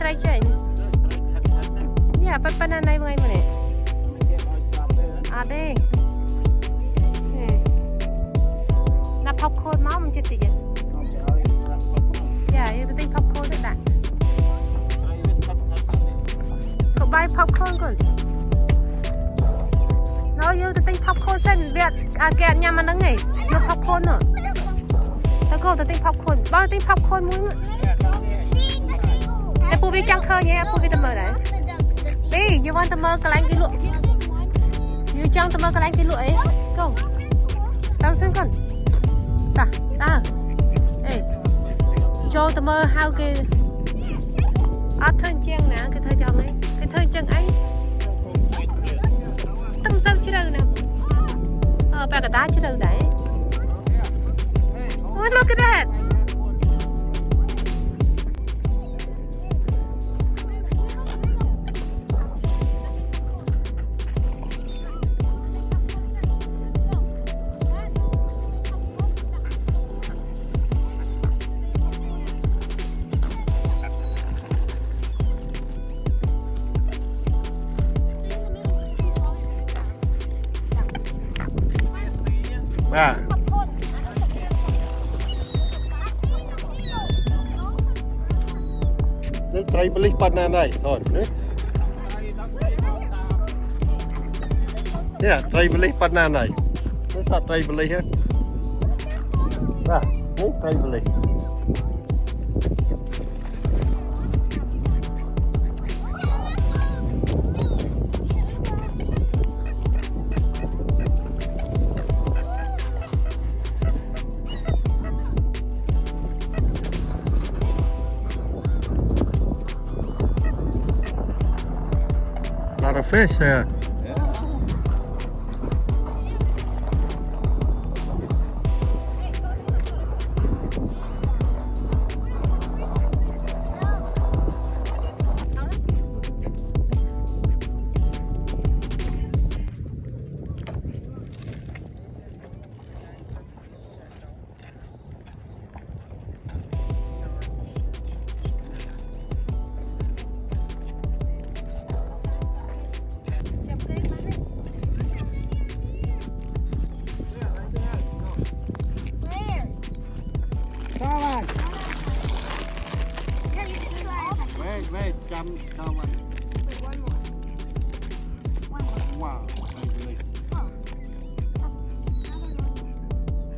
ត្រីចេញយ៉ាប៉ប៉ុណ្ណាណៃថ្ងៃមកនេះអត់ទេណាផុកខូនមកមិនចិត្តតិចយ៉ាយើងទៅទិញផុកខូនទៅដាក់ក៏បាយផុកខូនកូននៅយើងទៅទិញផុកខូនសិនវាគេអត់ញ៉ាំអាហ្នឹងឯងយកផុកខូននោះទៅកូនទៅទិញផុកខូនបើទិញផុកខូនមួយតែពូវាចង់ឃើញហ៎ពូវាទៅមើលដែរពីយើងwantទៅមើលកន្លែងគេលក់យើងចង់ទៅមើលកន្លែងគេលក់អីកូនទៅសិនកូនតើអេចូលទៅមើលហៅគេអត់ធ្វើជាងណាគេធ្វើចង់អីគេធ្វើចឹងអីទឹកសើជ្រៅណាបែកកដាជ្រៅដែរអូ look at thatត្រីបលិសប៉ុណ្ណាដែរកូននេះត្រីបលិសប៉ុណ្ណាដែរនេះសត្វត្រីបលិសហ៎បាទនេះត្រីបលិសA fish here. Wait, jump down one. Wait, one more. Wow.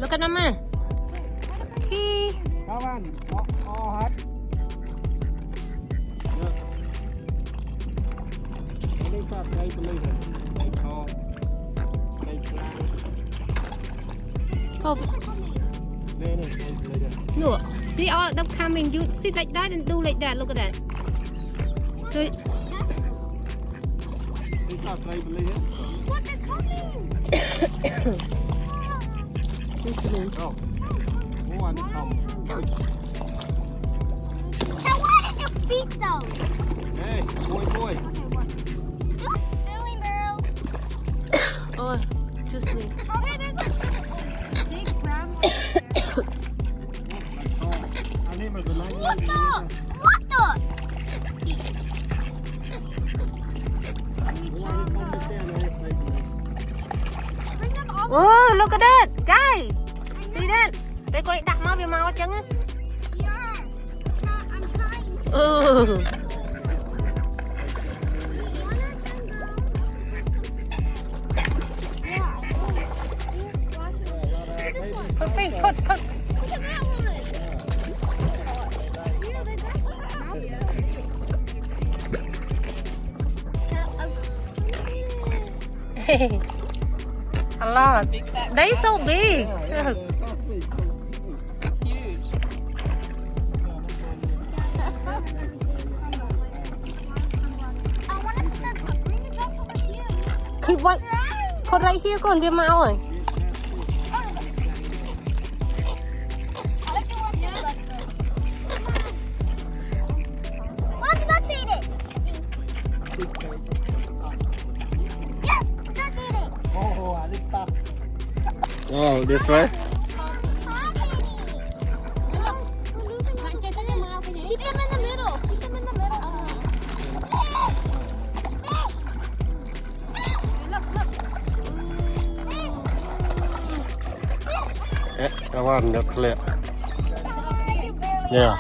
Look at Mama. See. Come on. All hot. Yeah. Ini tak saya beli dah. Saya kau. Saya pelan. Go. Ni saya beli dah. No. See all them coming. You sit like that and do like that. Look at that. So. Ini tak saya beli dah. What, they're coming? She's sleeping. Oh. One come. Now why did you feed those? Hey, boy. Okay, one. Billy Burrow. Oh, just me. Okay, there's a big brown one there. What the? Bring them all. Oh, look at that, guys. See that? They coi đặt máu về máu trắng á. Yeah. I'm trying. Ừ. Put. Look at that one. Yeah, they got A lot. They so big. Keep one. Put right here con về máu rồi. Oh, this way? Keep them in the middle. Keep them in the middle. one that clear. Yeah.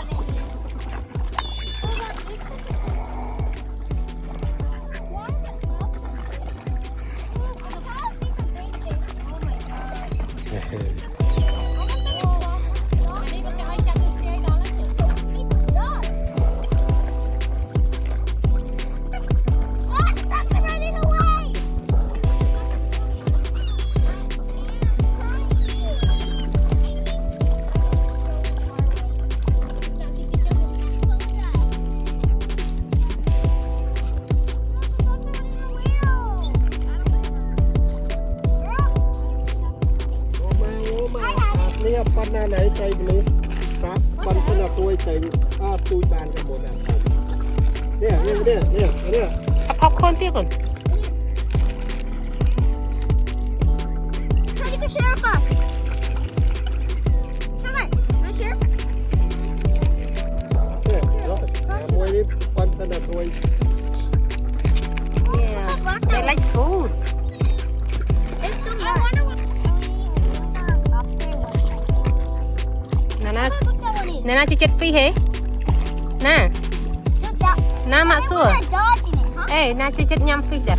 เนี่ยปันหน้าไหนใจนี้ครับปันขนาดตัวใจตูจานกันหมดเนี่ย เอาpopcorn ទៀតก่อน Can I get the sheriff off? Come on, the sheriff. เนี่ยมวยนี่ปันขนาดตัว Yeah they like food It's so much. I wonder what. Nana Look that one is. Nana ជិតពីហេណា Look that. ណាមកសួរ That dog in it, huh? អេណាជិតញ៉ាំហ្វីសដែរ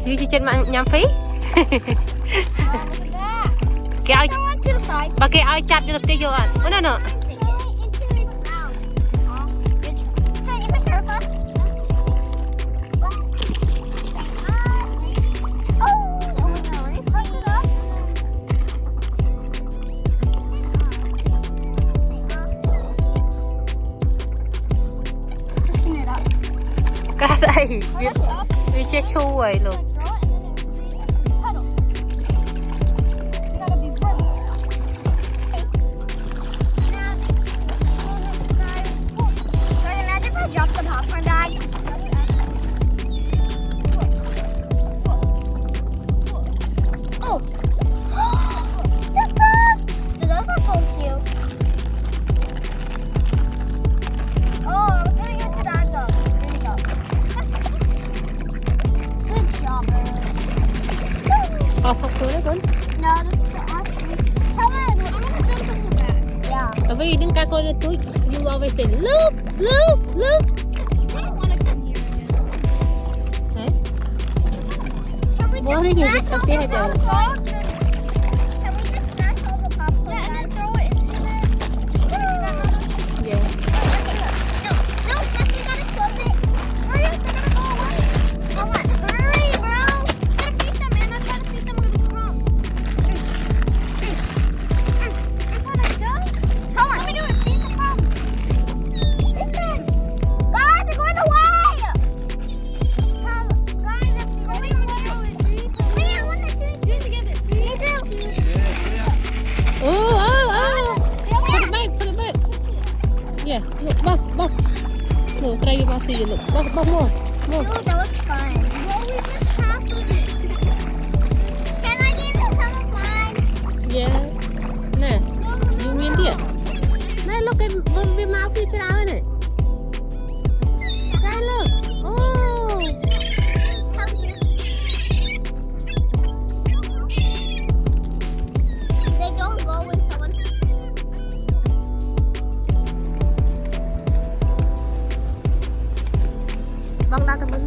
យូជិតញ៉ាំហ្វីស Look at that. គេឲ្យ Throw it to the side. បើគេឲ្យចាប់យកទៅផ្ទះយកអត់អូណាណូ Into its mouth. Good job. Can I get the sheriff off? Oh no, it's fucked it up. Pushing it up. ក្រាស់ស្អី Oh, that's up. វាជាឈូហើយលោក Drop the popcorn bag. Oh. The bugs. Those are so cute. Oh, I'm gonna get to that dog. There you go. Good job. អស់ផុកខ្លួនហ្នឹង No, just put it on. Tell me, I'm gonna do something bad. Yeah. អ្វីនឹងការកូនទូច you always say look I don't want to come here again. ហេ Can we What just are you smash just all updated the though? popcorn? Can we just smash all the popcorn? Yeah, and then throw it into there. yeah No, Seth, you gotta close it. Hurry up, they're gonna go away. Come on, hurry, bro. Gotta feed them, man. I'm trying to feed them with the crumbs. I gotta go. Come on, let me do it. Feed the crumbs. Feed them. Guys, they're going away. Guys, it's going away. Wait, I want to do it together. Me too. oh put it back yeah look បោះនោះត្រីវាមកស៊ីលោកបោះមក Dude, that looks fun. Well, we just have to. Can I give you some of mine? yeah ណែ you មានទៀតណែលោកគេវាមកពីច្រើនហ្នឹងតែលោកអូ They don't go when someone. បងដាក់ទៅវិញ